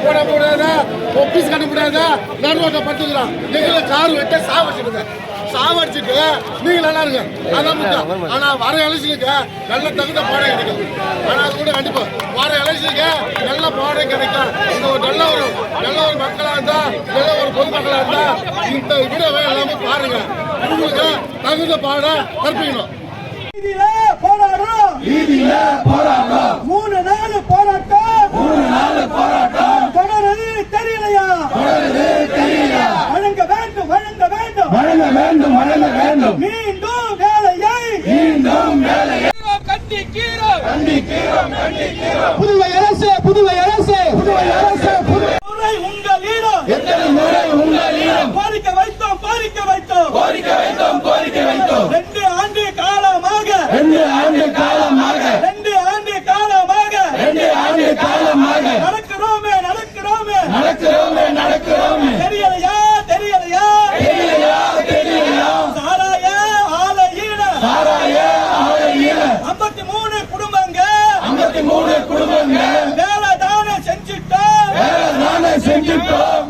போட முடியாதா, ஒப்பீஸ் கட்ட முடியாதா, நடுவோட்ட படுத்துக்கிறான். எங்களை கார் வெட்ட சாவடிச்சுட்டு நீங்க நல்லா இருங்க, அதான் முக்கியம். ஆனா வர எலெக்ஷனுக்கு நல்ல தகுந்த பாடம் கிடைக்கும். ஆனா அது கூட கண்டிப்பா வர எலெக்ஷனுக்கு நல்ல பாடம் கிடைக்கும். இந்த ஒரு நல்ல ஒரு மக்களா இருந்தா, நல்ல ஒரு பொதுமக்களா இருந்தா இந்த விடவே எல்லாமே பாருங்க. உங்களுக்கு தகுந்த பாடம் கற்பிக்கணும். போராடுறோம் 3 நாள் போராட்டம் தொடருது தெரியலையா? வழங்க வேண்டும் மீண்டும் வேலையை கண்டிக்கிறோம். புதுவை அரசு உங்களிடம் கோரிக்கை வைத்தோம் 2 ஆண்டு காலமாக நடக்கிறோமே தெரியலையா? சாராய ஆலையில 53 குடும்பங்க வேலை தானே செஞ்சுட்டோம்